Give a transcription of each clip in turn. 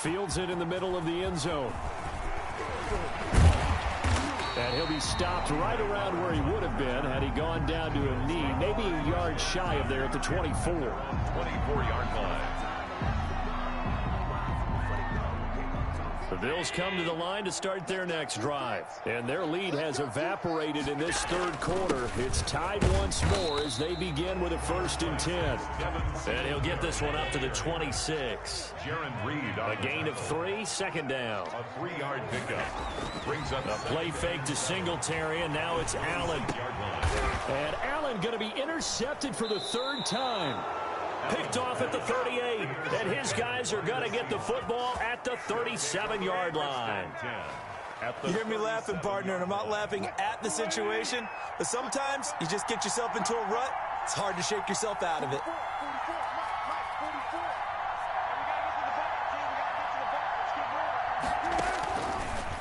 Fields it in the middle of the end zone. And he'll be stopped right around where he would have been had he gone down to a knee, maybe a yard shy of there at the 24. 24-yard line. The Bills come to the line to start their next drive. And their lead has evaporated in this third quarter. It's tied once more as they begin with a 1st and 10. And he'll get this one up to the 26. Jaron Reed. A gain of 3, 2nd down. A 3-yard pickup. Brings up a play fake to Singletary, and now it's Allen. And Allen going to be intercepted for the 3rd time. Picked off at the 38, and his guys are going to get the football at the 37-yard line. You hear me laughing, partner, and I'm not laughing at the situation, but sometimes you just get yourself into a rut. It's hard to shake yourself out of it.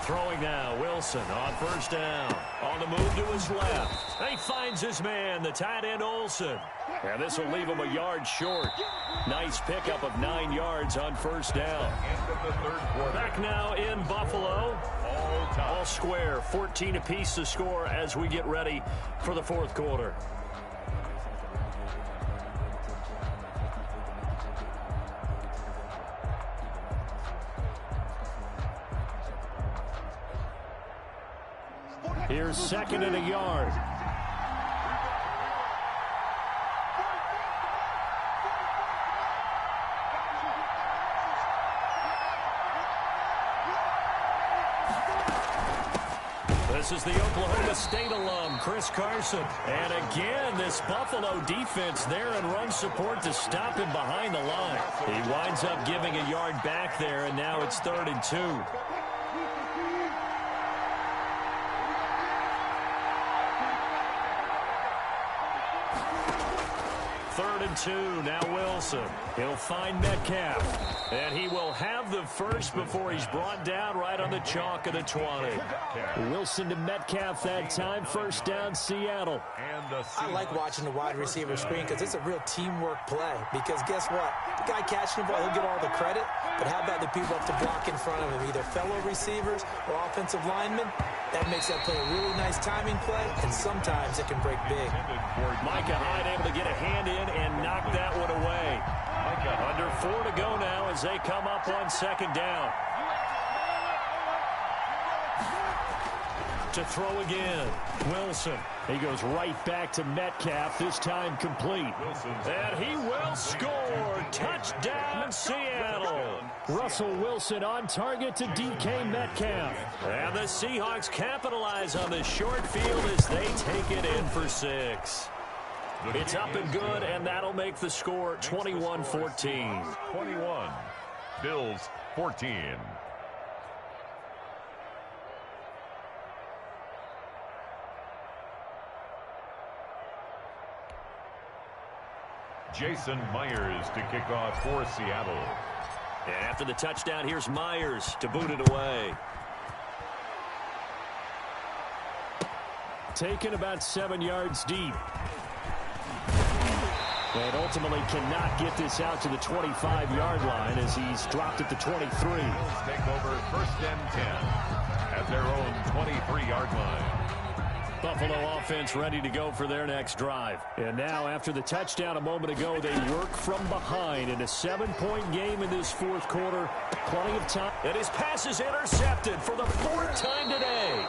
Throwing now, Wilson on 1st down. On the move to his left. He finds his man, the tight end Olsen. And this will leave him a yard short. Nice pickup of 9 yards on 1st down. End of the 3rd quarter. Back now in Buffalo. All square, 14 apiece to score as we get ready for the 4th quarter. Here's 2nd and a yard. This is the Oklahoma State alum, Chris Carson. And again, this Buffalo defense there in run support to stop him behind the line. He winds up giving a yard back there, and now it's 3rd and 2. 3rd and 2, now Wilson. He'll find Metcalf. And he will have the first before he's brought down right on the chalk of the 20. Wilson to Metcalf that time. 1st down, Seattle. I like watching the wide receiver screen because it's a real teamwork play. Because guess what? The guy catching the ball, he'll get all the credit. But how about the people up to block in front of him, either fellow receivers or offensive linemen? That makes that play a really nice timing play, and sometimes it can break big. Micah Hyde able to get a hand in and knock that one away. Under 4 to go now as they come up on 2nd down. To throw again, Wilson. He goes right back to Metcalf, this time complete. And he will score. Touchdown, Seattle. Russell Wilson on target to DK Metcalf. And the Seahawks capitalize on the short field as they take it in for 6. It's up and good, and that'll make the score 21-14. 21. Bills 14. Jason Myers to kick off for Seattle. And after the touchdown, here's Myers to boot it away. Taken about 7 yards deep. And ultimately cannot get this out to the 25-yard line as he's dropped at the 23. Take over 1st and 10 at their own 23-yard line. Buffalo offense ready to go for their next drive. And now after the touchdown a moment ago, they work from behind in a 7-point game in this 4th quarter. Plenty of time. And his pass is intercepted for the 4th time today.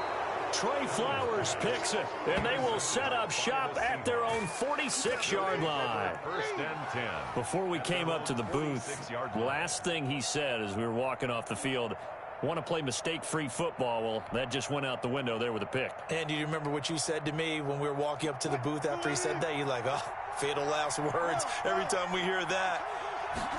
Trey Flowers picks it, and they will set up shop at their own 46-yard line. 1st and 10. Before we came up to the booth, last thing he said as we were walking off the field, want to play mistake-free football. Well, that just went out the window there with a pick. And do you remember what you said to me when we were walking up to the booth after he said that? You're like, oh, fatal last words. Every time we hear that,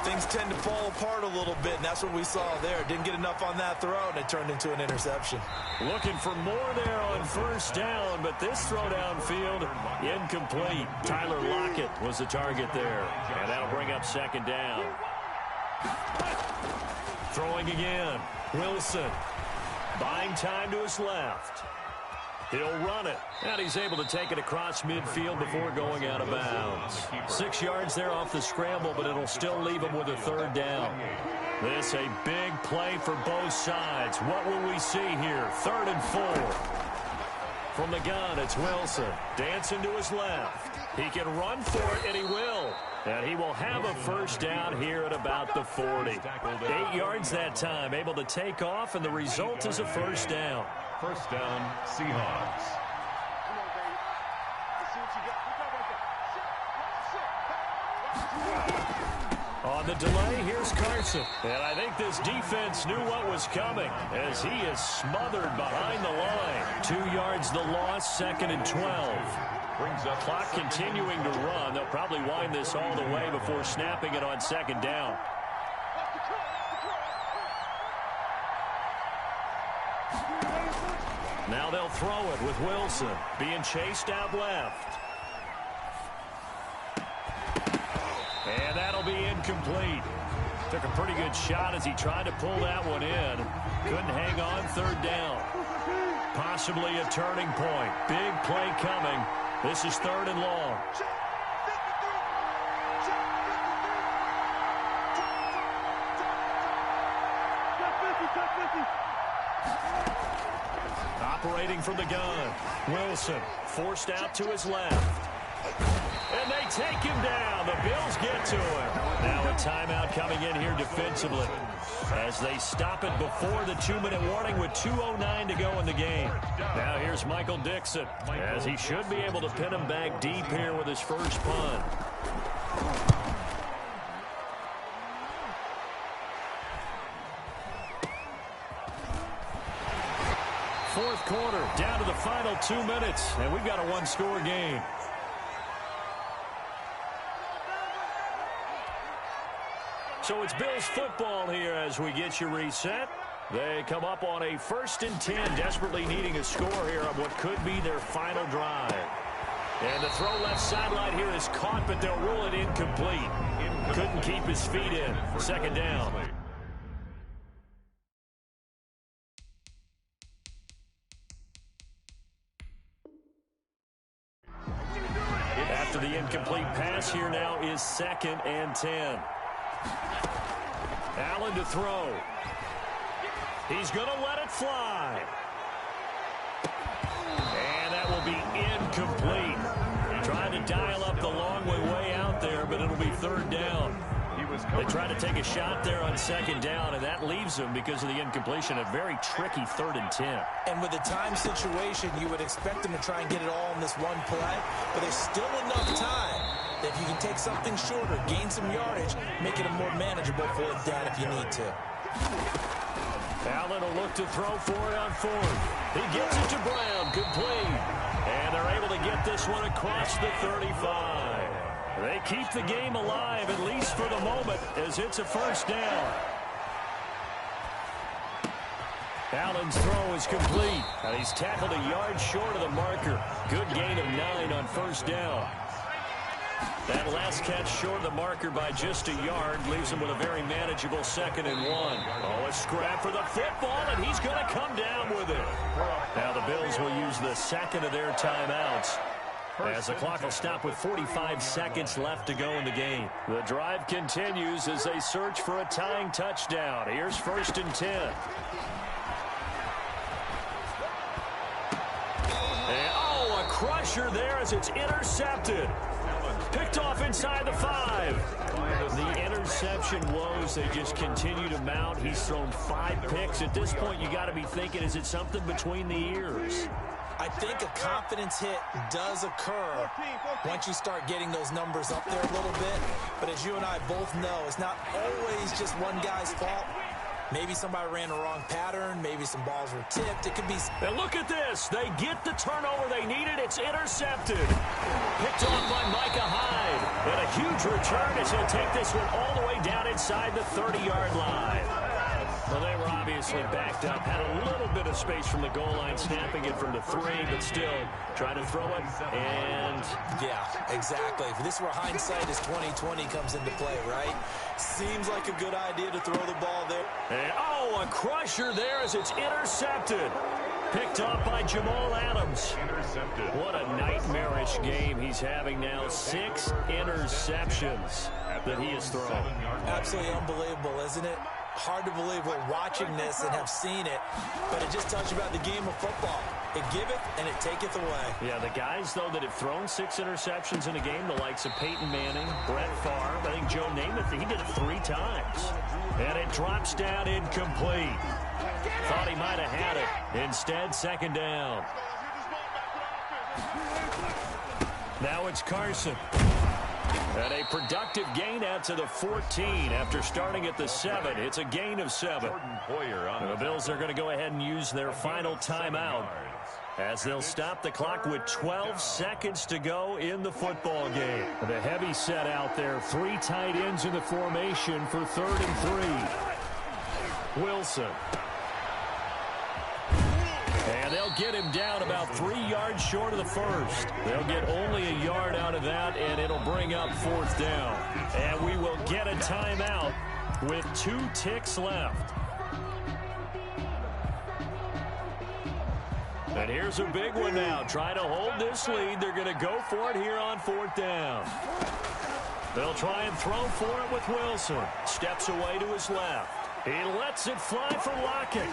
things tend to fall apart a little bit, and that's what we saw there. Didn't get enough on that throw, and it turned into an interception. Looking for more there on 1st down, but this throw downfield, incomplete. Tyler Lockett was the target there, and that'll bring up 2nd down. Throwing again, Wilson. Buying time to his left. He'll run it. And he's able to take it across midfield before going out of bounds. 6 yards there off the scramble, but it'll still leave him with a third down. This a big play for both sides. What will we see here? 3rd and 4. From the gun, it's Wilson. Dancing to his left. He can run for it, and he will. And he will have a first down here at about the 40. 8 yards that time, able to take off, and the result is a first down. First down, Seahawks. On the delay, here's Carson. And I think this defense knew what was coming as he is smothered behind the line. 2 yards the loss, 2nd and 12. Brings up Clock continuing to run. They'll probably wind this all the way before snapping it on 2nd down. Now they'll throw it with Wilson being chased out left. And that'll be incomplete. Took a pretty good shot as he tried to pull that one in. Couldn't hang on, 3rd down. Possibly a turning point. Big play coming. This is 3rd and long. Operating from the gun. Wilson forced out to his left. And they take him down. The Bills get to him. Now a timeout coming in here defensively as they stop it before the 2-minute warning with 2:09 to go in the game. Now here's Michael Dixon as he should be able to pin him back deep here with his first punt. Fourth quarter, down to the final 2 minutes, and we've got a one-score game. So it's Bills football here as we get you reset. They come up on a 1st and 10, desperately needing a score here on what could be their final drive. And the throw left sideline here is caught, but they'll rule it incomplete. Couldn't keep his feet in. 2nd down. After the incomplete pass, here now is 2nd and 10. Allen to throw. He's going to let it fly. And that will be incomplete. Trying to dial up the long way out there, but it'll be 3rd down. They try to take a shot there on 2nd down, and that leaves them, because of the incompletion, a very tricky 3rd and 10. And with the time situation, you would expect them to try and get it all in this one play, but there's still enough time that if you can take something shorter, gain some yardage, make it a more manageable 4th down if you need to. Allen will look to throw for it on 4th. He gets it to Brown, complete. And they're able to get this one across the 35. They keep the game alive, at least for the moment, as it's a first down. Allen's throw is complete. And he's tackled a yard short of the marker. Good gain of 9 on 1st down. That last catch short of the marker by just a yard leaves him with a very manageable 2nd and 1. Oh, a scrap for the football, and he's going to come down with it. Now the Bills will use the 2nd of their timeouts, as the clock will stop with 45 seconds left to go in the game. The drive continues as they search for a tying touchdown. Here's 1st and 10. And, oh, a crusher there as it's intercepted. Picked off inside the 5. The interception woes, they just continue to mount. He's thrown 5 picks. At this point, you got to be thinking, is it something between the ears? I think a confidence hit does occur once you start getting those numbers up there a little bit. But as you and I both know, it's not always just one guy's fault. Maybe somebody ran the wrong pattern. Maybe some balls were tipped. It could be... And look at this. They get the turnover they needed. It's intercepted. Picked off by Micah Hyde. And a huge return as he'll take this one all the way down inside the 30-yard line. Well, they were obviously backed up. Had a little bit of space from the goal line, snapping it from the 3, but still trying to throw it. And... yeah, exactly. This is where hindsight is 20/20 comes into play, right? Seems like a good idea to throw the ball there. And, oh, a crusher there as it's intercepted. Picked off by Jamal Adams. Intercepted. What a nightmarish game he's having now. 6 interceptions that he has thrown. Absolutely unbelievable, isn't it? Hard to believe we're watching this and have seen it, but it just tells you about the game of football. It giveth and it taketh away. Yeah, the guys, though, that have thrown 6 interceptions in a game, the likes of Peyton Manning, Brett Favre, I think Joe Namath, he did it 3 times. And it drops down incomplete. Thought he might have had it. Instead, second down. Now it's Carson. And a productive gain out to the 14 after starting at the 7. It's a gain of 7. The Bills are going to go ahead and use their final timeout as they'll stop the clock with 12 seconds to go in the football game. The heavy set out there. 3 tight ends in the formation for 3rd and 3. Wilson. And they'll get him down about 3 yards short of the first. They'll get only a yard out of that, and it'll bring up 4th down. And we will get a timeout with 2 ticks left. And here's a big one now. Trying to hold this lead. They're going to go for it here on 4th down. They'll try and throw for it with Wilson. Steps away to his left. He lets it fly for Lockett.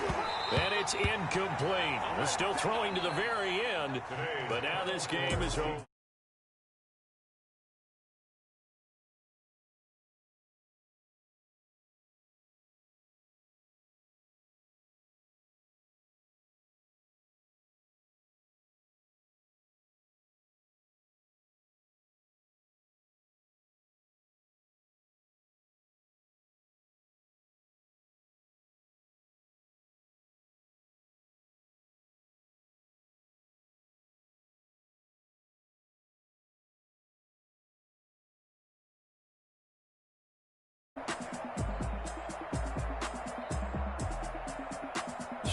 And it's incomplete. He's still throwing to the very end. But now this game is over.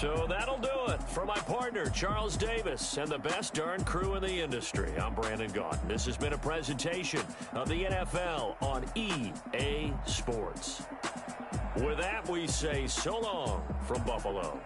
So that'll do it for my partner, Charles Davis, and the best darn crew in the industry. I'm Brandon Gaudin. This has been a presentation of the NFL on EA Sports. With that, we say so long from Buffalo.